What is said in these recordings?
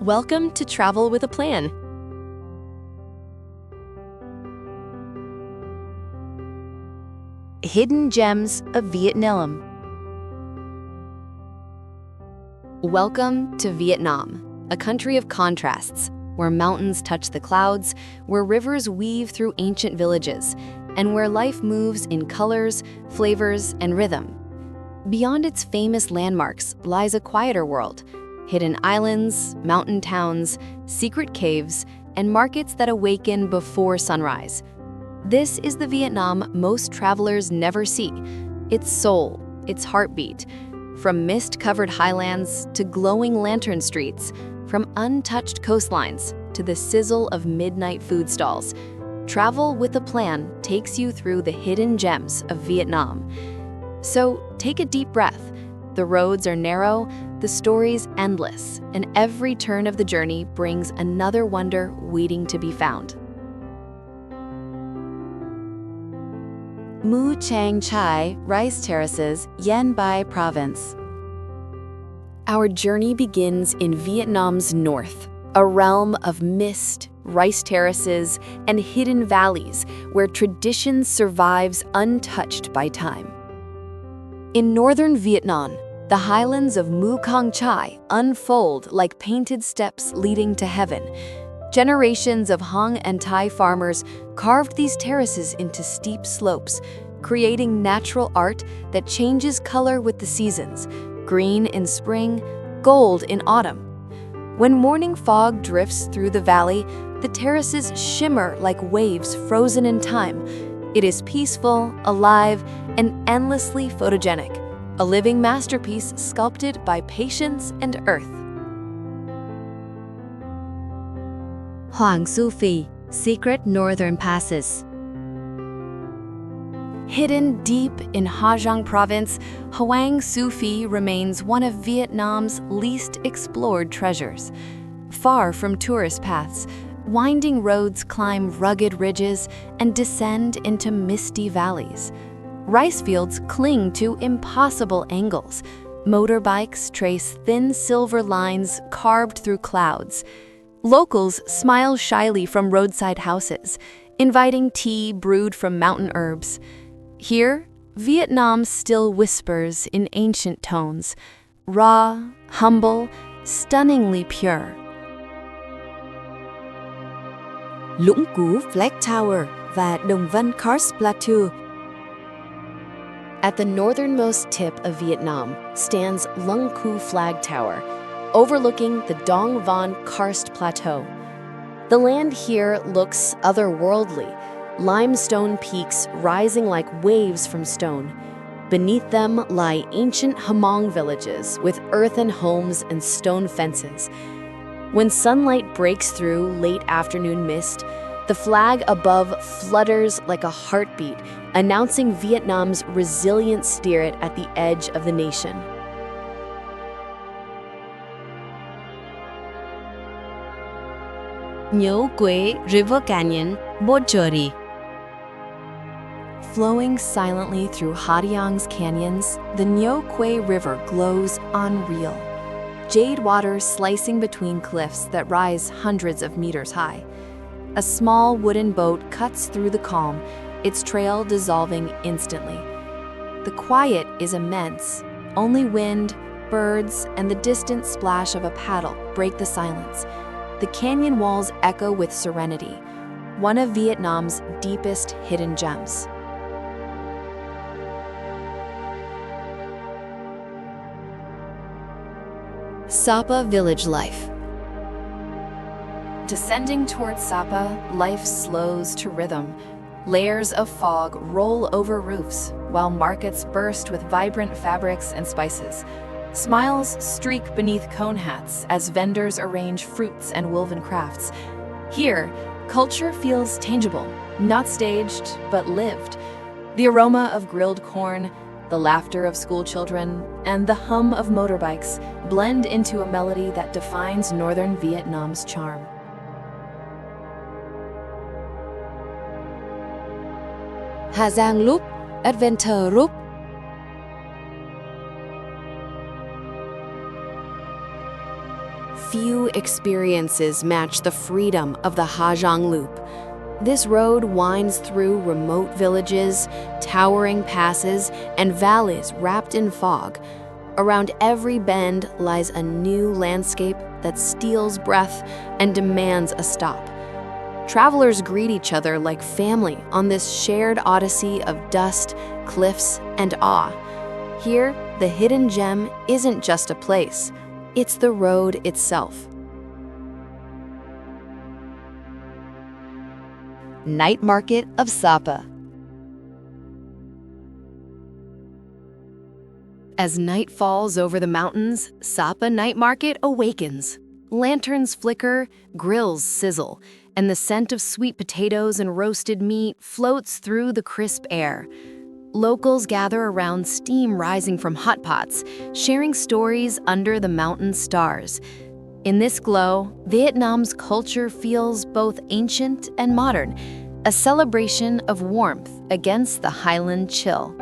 Welcome to Travel with a Plan. Hidden Gems of Vietnam. Welcome to Vietnam, a country of contrasts, where mountains touch the clouds, where rivers weave through ancient villages, and where life moves in colors, flavors, and rhythm. Beyond its famous landmarks lies a quieter world, hidden islands, mountain towns, secret caves, and markets that awaken before sunrise. This is the Vietnam most travelers never see, its soul, its heartbeat. From mist-covered highlands to glowing lantern streets, from untouched coastlines to the sizzle of midnight food stalls, Travel with a Plan takes you through the hidden gems of Vietnam. So take a deep breath. The roads are narrow, the stories endless, and every turn of the journey brings another wonder waiting to be found. Mu Chang Chai Rice Terraces, Yen Bai Province. Our journey begins in Vietnam's north, a realm of mist, rice terraces, and hidden valleys where tradition survives untouched by time. In northern Vietnam, the highlands of Mu Cang Chai unfold like painted steps leading to heaven. Generations of Hung and Thai farmers carved these terraces into steep slopes, creating natural art that changes color with the seasons, green in spring, gold in autumn. When morning fog drifts through the valley, the terraces shimmer like waves frozen in time. It is peaceful, alive, and endlessly photogenic, a living masterpiece sculpted by patience and earth. Hoang Su Phi, Secret Northern Passes. Hidden deep in Ha Giang Province, Hoang Su Phi remains one of Vietnam's least explored treasures. Far from tourist paths, winding roads climb rugged ridges and descend into misty valleys. Rice fields cling to impossible angles. Motorbikes trace thin silver lines carved through clouds. Locals smile shyly from roadside houses, inviting tea brewed from mountain herbs. Here, Vietnam still whispers in ancient tones, raw, humble, stunningly pure. Lũng Cú Flag Tower và Đồng Văn Karst Plateau. At the northernmost tip of Vietnam stands Lũng Cú Flag Tower, overlooking the Dong Van Karst Plateau. The land here looks otherworldly, limestone peaks rising like waves from stone. Beneath them lie ancient Hmong villages with earthen homes and stone fences. When sunlight breaks through late afternoon mist, the flag above flutters like a heartbeat, announcing Vietnam's resilient spirit at the edge of the nation. Nhớ Quế River Canyon, Bo Chori. Flowing silently through Ha Giang's canyons, the Nhớ Quế River glows unreal. Jade water slicing between cliffs that rise hundreds of meters high. A small wooden boat cuts through the calm, its trail dissolving instantly. The quiet is immense. Only wind, birds, and the distant splash of a paddle break the silence. The canyon walls echo with serenity, one of Vietnam's deepest hidden gems. Sapa Village Life. Descending towards Sapa, life slows to rhythm. Layers of fog roll over roofs, while markets burst with vibrant fabrics and spices. Smiles streak beneath cone hats as vendors arrange fruits and woven crafts. Here, culture feels tangible, not staged, but lived. The aroma of grilled corn, the laughter of school children, and the hum of motorbikes blend into a melody that defines northern Vietnam's charm. Hà Giang Loop, Adventure Loop. Few experiences match the freedom of the Ha Giang Loop. This road winds through remote villages, towering passes, and valleys wrapped in fog. Around every bend lies a new landscape that steals breath and demands a stop. Travelers greet each other like family on this shared odyssey of dust, cliffs, and awe. Here, the hidden gem isn't just a place, it's the road itself. Night Market of Sapa. As night falls over the mountains, Sapa Night Market awakens. Lanterns flicker, grills sizzle, and the scent of sweet potatoes and roasted meat floats through the crisp air. Locals gather around steam rising from hot pots, sharing stories under the mountain stars. In this glow, Vietnam's culture feels both ancient and modern, a celebration of warmth against the highland chill.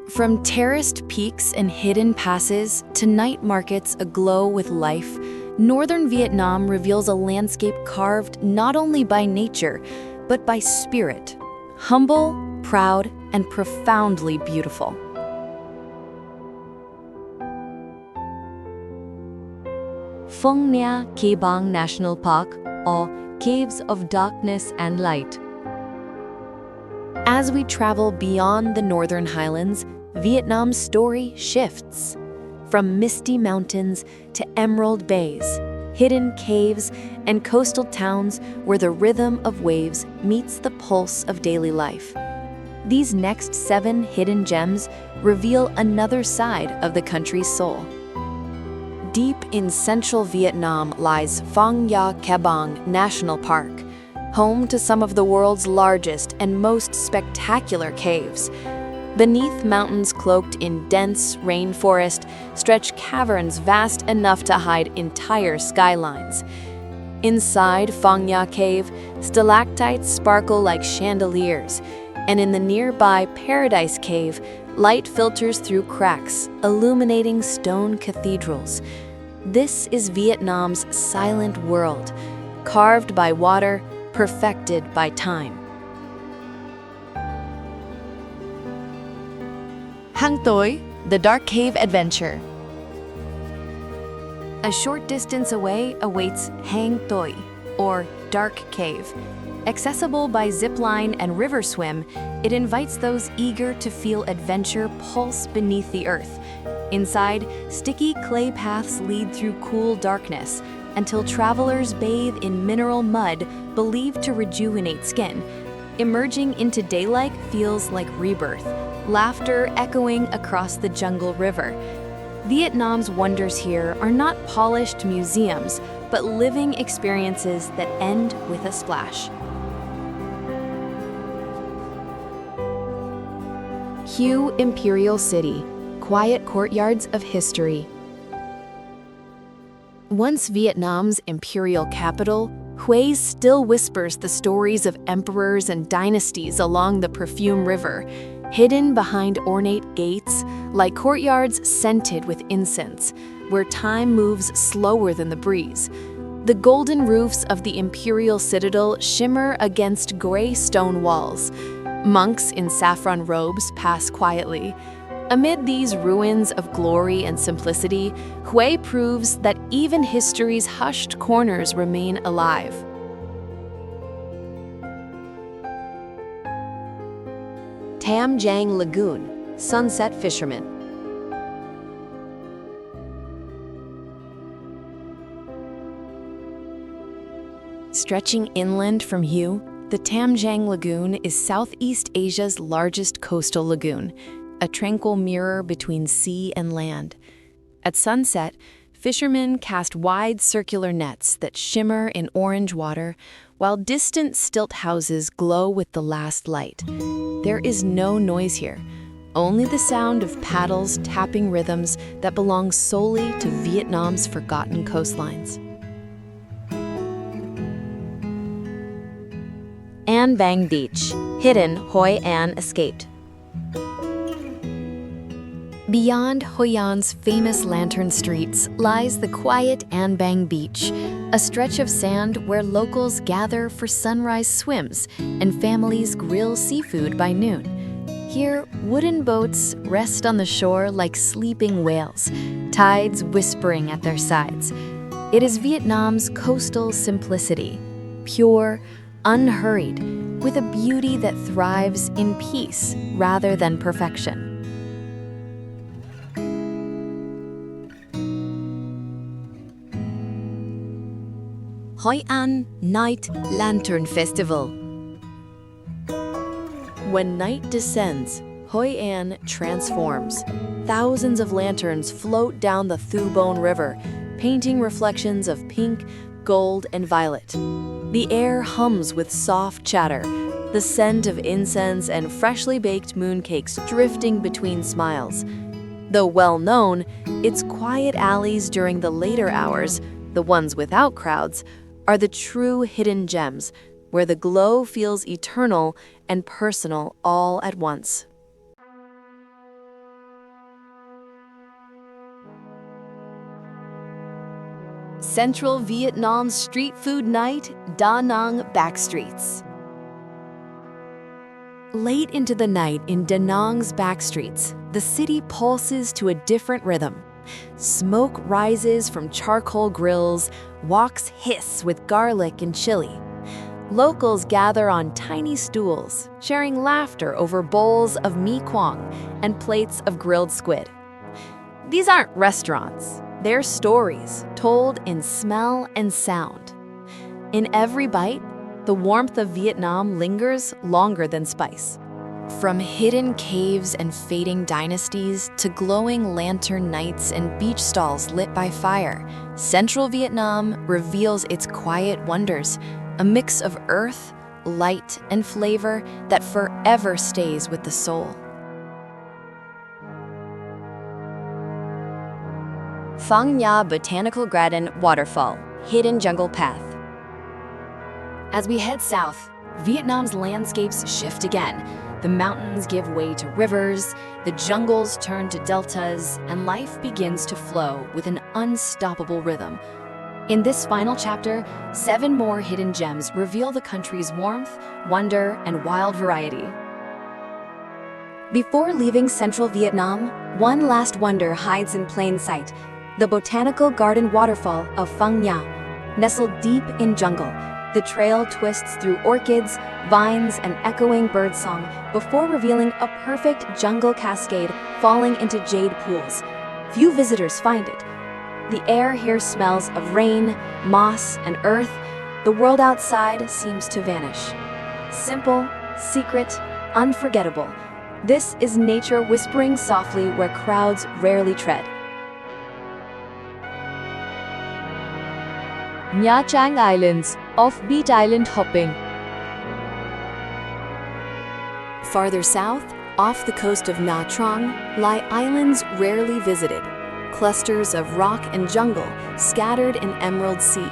From terraced peaks and hidden passes to night markets aglow with life, northern Vietnam reveals a landscape carved not only by nature, but by spirit. Humble, proud, and profoundly beautiful. Phong Nha Ke Bang National Park, or Caves of Darkness and Light. As we travel beyond the northern highlands, Vietnam's story shifts. From misty mountains to emerald bays, hidden caves, and coastal towns where the rhythm of waves meets the pulse of daily life. These next 7 hidden gems reveal another side of the country's soul. Deep in central Vietnam lies Phong Nha Ke Bang National Park, home to some of the world's largest and most spectacular caves. Beneath mountains cloaked in dense rainforest stretch caverns vast enough to hide entire skylines. Inside Phong Nha Cave, stalactites sparkle like chandeliers, and in the nearby Paradise Cave, light filters through cracks, illuminating stone cathedrals. This is Vietnam's silent world, carved by water, perfected by time. Hang Toi, the Dark Cave Adventure. A short distance away awaits Hang Toi, or Dark Cave. Accessible by zip line and river swim, it invites those eager to feel adventure pulse beneath the earth. Inside, sticky clay paths lead through cool darkness until travelers bathe in mineral mud believed to rejuvenate skin. Emerging into daylight feels like rebirth, laughter echoing across the jungle river. Vietnam's wonders here are not polished museums, but living experiences that end with a splash. Hue Imperial City, quiet courtyards of history. Once Vietnam's imperial capital, Hue still whispers the stories of emperors and dynasties along the Perfume River, hidden behind ornate gates, like courtyards scented with incense, where time moves slower than the breeze. The golden roofs of the imperial citadel shimmer against gray stone walls. Monks in saffron robes pass quietly. Amid these ruins of glory and simplicity, Hue proves that even history's hushed corners remain alive. Tam Giang Lagoon, Sunset Fishermen. Stretching inland from Hue, the Tam Giang Lagoon is Southeast Asia's largest coastal lagoon, a tranquil mirror between sea and land. At sunset, fishermen cast wide circular nets that shimmer in orange water, while distant stilt houses glow with the last light. There is no noise here, only the sound of paddles tapping rhythms that belong solely to Vietnam's forgotten coastlines. An Bang Beach, hidden Hoi An escaped. Beyond Hoi An's famous lantern streets lies the quiet An Bang Beach, a stretch of sand where locals gather for sunrise swims and families grill seafood by noon. Here, wooden boats rest on the shore like sleeping whales, tides whispering at their sides. It is Vietnam's coastal simplicity, pure, unhurried, with a beauty that thrives in peace rather than perfection. Hoi An Night Lantern Festival. When night descends, Hoi An transforms. Thousands of lanterns float down the Thu Bon River, painting reflections of pink, gold, and violet. The air hums with soft chatter, the scent of incense and freshly baked mooncakes drifting between smiles. Though well known, its quiet alleys during the later hours, the ones without crowds, are the true hidden gems, where the glow feels eternal and personal all at once. Central Vietnam's street food night, Da Nang backstreets. Late into the night in Da Nang's backstreets, the city pulses to a different rhythm. Smoke rises from charcoal grills, walks hiss with garlic and chili. Locals gather on tiny stools, sharing laughter over bowls of mi quang and plates of grilled squid. These aren't restaurants, they're stories told in smell and sound. In every bite, the warmth of Vietnam lingers longer than spice. From hidden caves and fading dynasties to glowing lantern nights and beach stalls lit by fire, Central Vietnam reveals its quiet wonders, a mix of earth, light, and flavor that forever stays with the soul. Phang Nha Botanical Garden Waterfall, Hidden Jungle Path. As we head south, Vietnam's landscapes shift again. The mountains give way to rivers, the jungles turn to deltas, and life begins to flow with an unstoppable rhythm. In this final chapter, 7 more hidden gems reveal the country's warmth, wonder, and wild variety. Before leaving central Vietnam, one last wonder hides in plain sight: the botanical garden waterfall of Phang Nha. Nestled deep in jungle, the trail twists through orchids, vines, and echoing birdsong before revealing a perfect jungle cascade falling into jade pools. Few visitors find it. The air here smells of rain, moss, and earth. The world outside seems to vanish. Simple, secret, unforgettable. This is nature whispering softly where crowds rarely tread. Nha Trang Islands, offbeat island hopping. Farther south, off the coast of Nha Trang, lie islands rarely visited, clusters of rock and jungle scattered in emerald sea.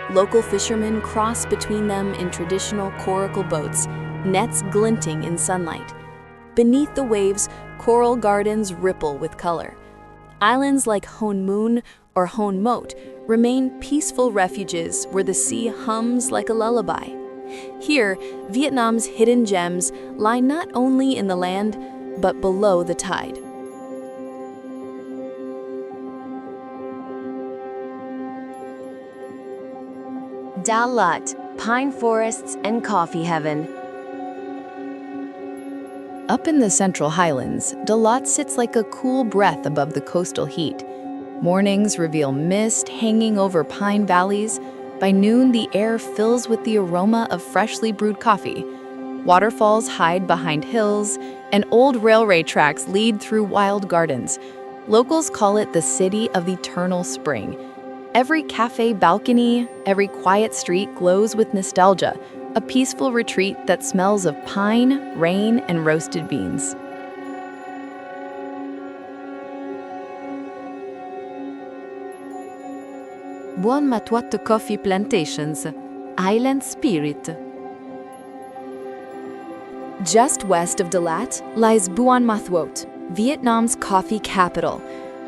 Local fishermen cross between them in traditional coracle boats, nets glinting in sunlight. Beneath the waves, coral gardens ripple with color. Islands like Hon Mun or Hon Mot remain peaceful refuges where the sea hums like a lullaby. Here, Vietnam's hidden gems lie not only in the land, but below the tide. Da Lat, pine forests and coffee heaven. Up in the Central Highlands, Da Lat sits like a cool breath above the coastal heat. Mornings reveal mist hanging over pine valleys. By noon, the air fills with the aroma of freshly brewed coffee. Waterfalls hide behind hills, and old railway tracks lead through wild gardens. Locals call it the city of eternal spring. Every cafe balcony, every quiet street glows with nostalgia, a peaceful retreat that smells of pine, rain, and roasted beans. Buon Matuat Coffee Plantations, Island Spirit. Just west of Da Lat lies Buon Ma Thuot, Vietnam's coffee capital.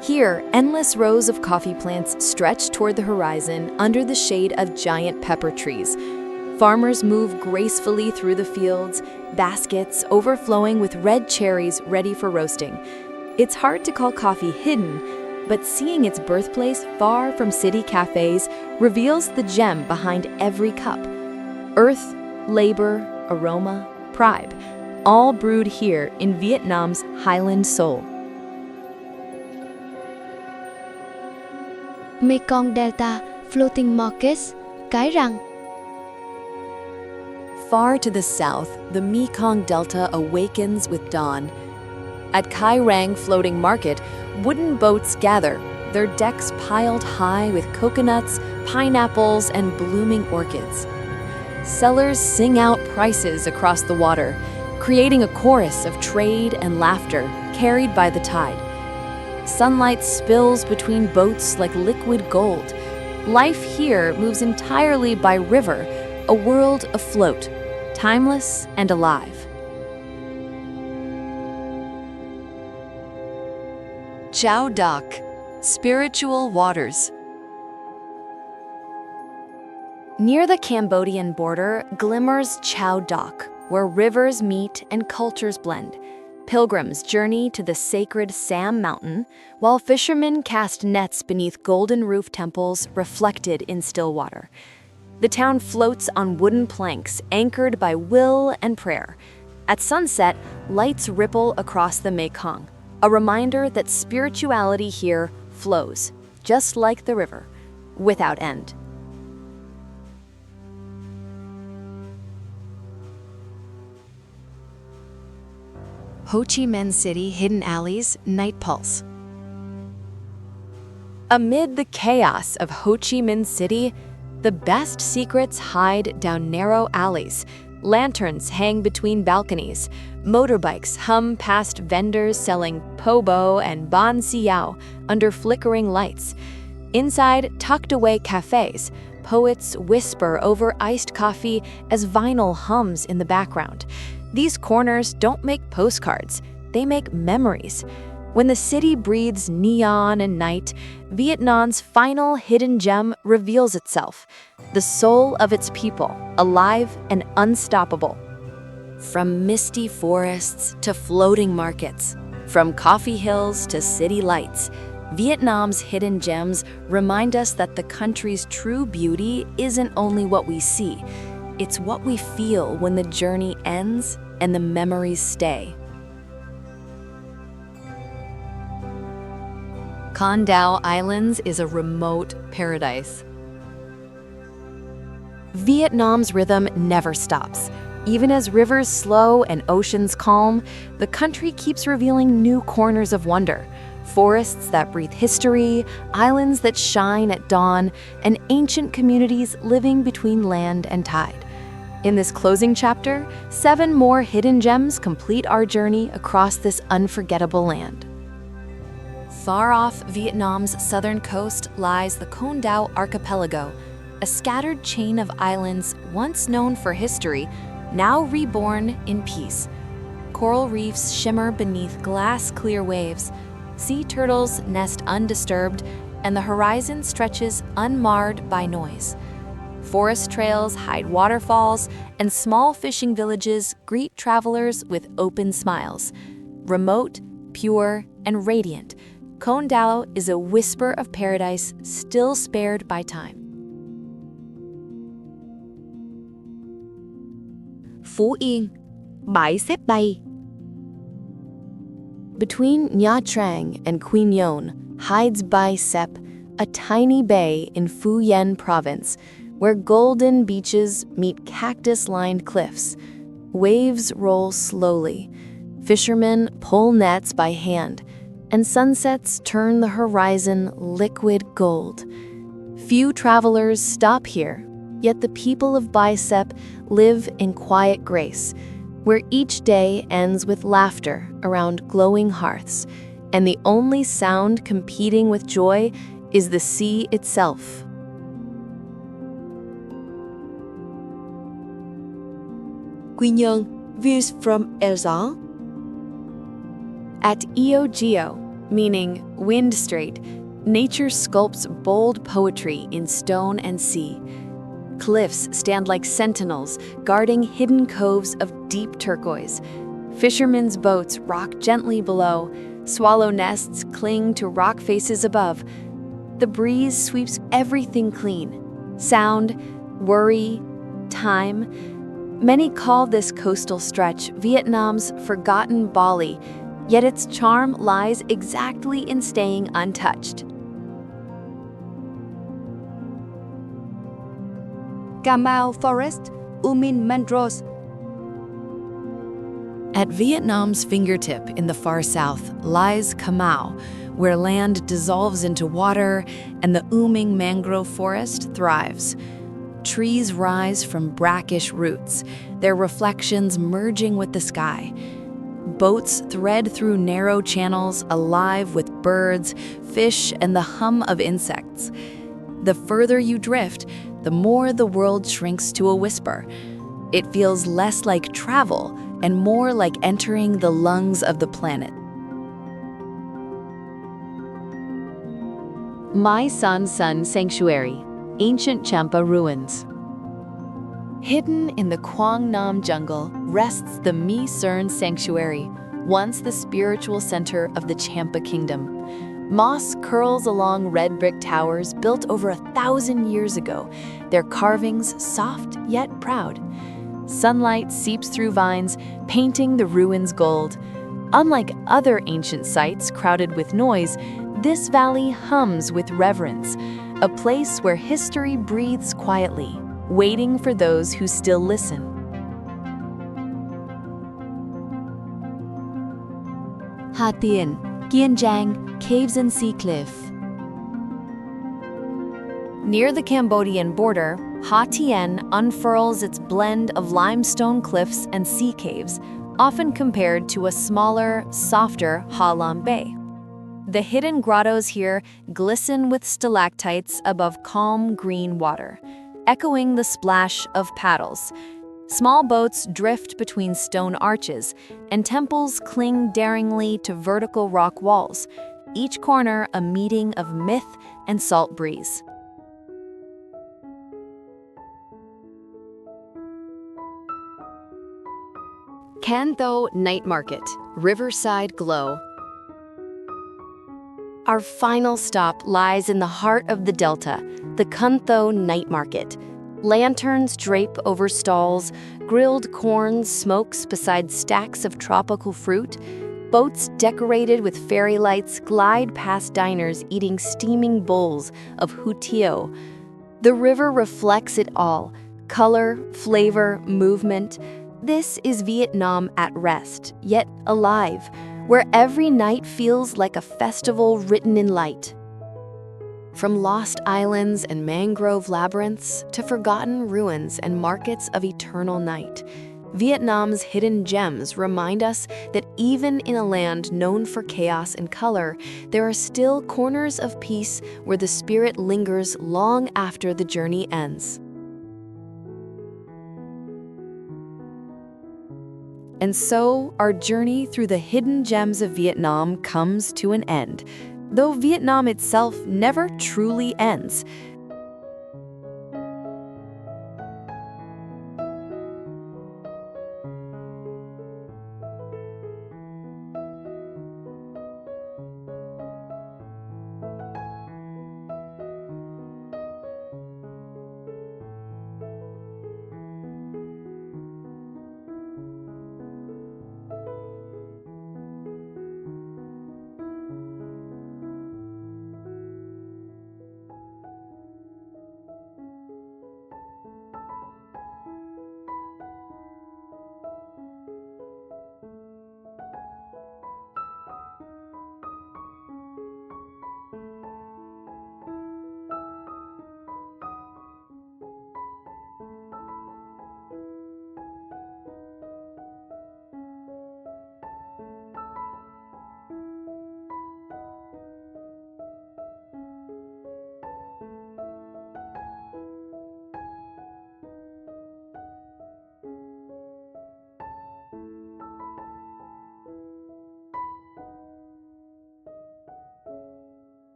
Here, endless rows of coffee plants stretch toward the horizon under the shade of giant pepper trees. Farmers move gracefully through the fields, baskets overflowing with red cherries ready for roasting. It's hard to call coffee hidden, but seeing its birthplace far from city cafes reveals the gem behind every cup. Earth, labor, aroma, pride, all brewed here in Vietnam's highland soul. Mekong Delta floating markets, Cái Răng. Far to the south, the Mekong Delta awakens with dawn. At Cái Răng Floating Market, wooden boats gather, their decks piled high with coconuts, pineapples, and blooming orchids. Sellers sing out prices across the water, creating a chorus of trade and laughter carried by the tide. Sunlight spills between boats like liquid gold. Life here moves entirely by river, a world afloat, timeless and alive. Chao Doc, spiritual waters. Near the Cambodian border glimmers Chao Doc, where rivers meet and cultures blend. Pilgrims journey to the sacred Sam Mountain, while fishermen cast nets beneath golden roof temples reflected in still water. The town floats on wooden planks anchored by will and prayer. At sunset, lights ripple across the Mekong, a reminder that spirituality here flows, just like the river, without end. Ho Chi Minh City hidden alleys, night pulse. Amid the chaos of Ho Chi Minh City, the best secrets hide down narrow alleys. Lanterns hang between balconies. Motorbikes hum past vendors selling po bo and ban siao under flickering lights. Inside tucked away cafes, poets whisper over iced coffee as vinyl hums in the background. These corners don't make postcards, they make memories. When the city breathes neon and night, Vietnam's final hidden gem reveals itself, the soul of its people, alive and unstoppable. From misty forests to floating markets, from coffee hills to city lights, Vietnam's hidden gems remind us that the country's true beauty isn't only what we see, it's what we feel when the journey ends and the memories stay. Con Dao Islands is a remote paradise. Vietnam's rhythm never stops. Even as rivers slow and oceans calm, the country keeps revealing new corners of wonder. Forests that breathe history, islands that shine at dawn, and ancient communities living between land and tide. In this closing chapter, 7 more hidden gems complete our journey across this unforgettable land. Far off Vietnam's southern coast lies the Con Dao Archipelago, a scattered chain of islands once known for history, now reborn in peace. Coral reefs shimmer beneath glass-clear waves, sea turtles nest undisturbed, and the horizon stretches unmarred by noise. Forest trails hide waterfalls, and small fishing villages greet travelers with open smiles. Remote, pure, and radiant, Con Dao is a whisper of paradise still spared by time. Phú Yên, bãi xếp bay. Between Nha Trang and Quy Nhon hides Bai Sep, a tiny bay in Phu Yen province, where golden beaches meet cactus-lined cliffs. Waves roll slowly. Fishermen pull nets by hand, and sunsets turn the horizon liquid gold. Few travelers stop here, yet the people of Bai Sep live in quiet grace, where each day ends with laughter around glowing hearths, and the only sound competing with joy is the sea itself. Quy Nhơn, views from Elzon. At Geo, meaning wind strait, nature sculpts bold poetry in stone and sea. Cliffs stand like sentinels, guarding hidden coves of deep turquoise. Fishermen's boats rock gently below, swallow nests cling to rock faces above. The breeze sweeps everything clean. Sound, worry, time. Many call this coastal stretch Vietnam's forgotten Bali, yet its charm lies exactly in staying untouched. Cà Mau Forest, U Minh mangroves. At Vietnam's fingertip in the far south lies Cà Mau, where land dissolves into water and the U Minh mangrove forest thrives. Trees rise from brackish roots, their reflections merging with the sky. Boats thread through narrow channels alive with birds, fish, and the hum of insects. The further you drift, the more the world shrinks to a whisper. It feels less like travel and more like entering the lungs of the planet. My San Sun Sanctuary, Ancient Champa Ruins. Hidden in the Quang Nam jungle rests the Mi Cern Sanctuary, once the spiritual center of the Champa Kingdom. Moss curls along red brick towers built over 1,000 years ago, their carvings soft yet proud. Sunlight seeps through vines, painting the ruins gold. Unlike other ancient sites crowded with noise, this valley hums with reverence, a place where history breathes quietly, waiting for those who still listen. Ha Tien, Kiên Giang, Caves and Sea Cliff. Near the Cambodian border, Ha Tien unfurls its blend of limestone cliffs and sea caves, often compared to a smaller, softer Ha Lam Bay. The hidden grottos here glisten with stalactites above calm green water, echoing the splash of paddles. Small boats drift between stone arches, and temples cling daringly to vertical rock walls, each corner a meeting of myth and salt breeze. Can Tho Night Market, Riverside Glow. Our final stop lies in the heart of the Delta, the Can Tho Night Market. Lanterns drape over stalls, grilled corn smokes beside stacks of tropical fruit. Boats decorated with fairy lights glide past diners eating steaming bowls of hutio. The river reflects it all: color, flavor, movement. This is Vietnam at rest, yet alive, where every night feels like a festival written in light. From lost islands and mangrove labyrinths to forgotten ruins and markets of eternal night, Vietnam's hidden gems remind us that even in a land known for chaos and color, there are still corners of peace where the spirit lingers long after the journey ends. And so, our journey through the hidden gems of Vietnam comes to an end, though Vietnam itself never truly ends.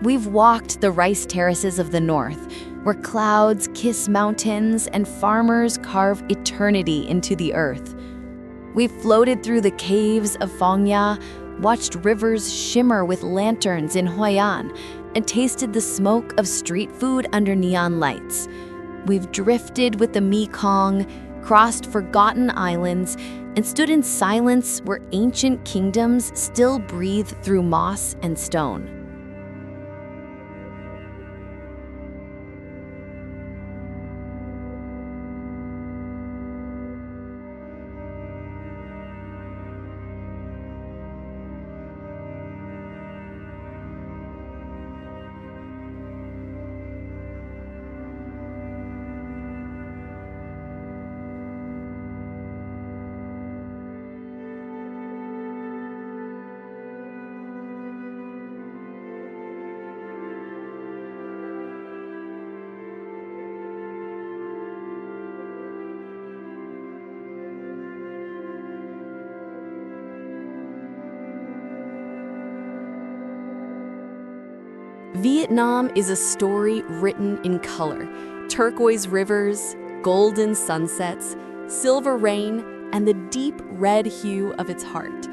We've walked the rice terraces of the north, where clouds kiss mountains and farmers carve eternity into the earth. We've floated through the caves of Phong Nha, watched rivers shimmer with lanterns in Hoi An, and tasted the smoke of street food under neon lights. We've drifted with the Mekong, crossed forgotten islands, and stood in silence where ancient kingdoms still breathe through moss and stone. Vietnam is a story written in color. Turquoise rivers, golden sunsets, silver rain, and the deep red hue of its heart.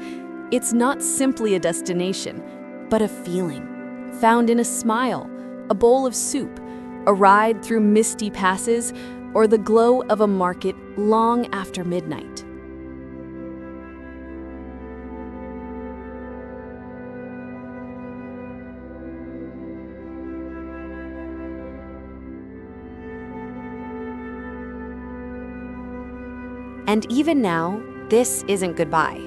It's not simply a destination, but a feeling, found in a smile, a bowl of soup, a ride through misty passes, or the glow of a market long after midnight. And even now, this isn't goodbye,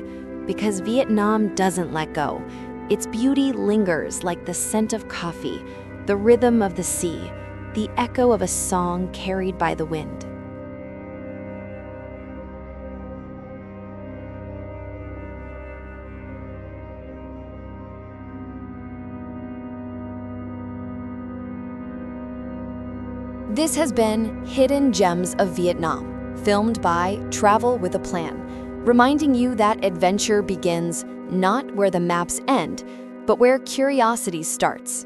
because Vietnam doesn't let go. Its beauty lingers like the scent of coffee, the rhythm of the sea, the echo of a song carried by the wind. This has been Hidden Gems of Vietnam, filmed by Travel with a Plan, reminding you that adventure begins not where the maps end, but where curiosity starts.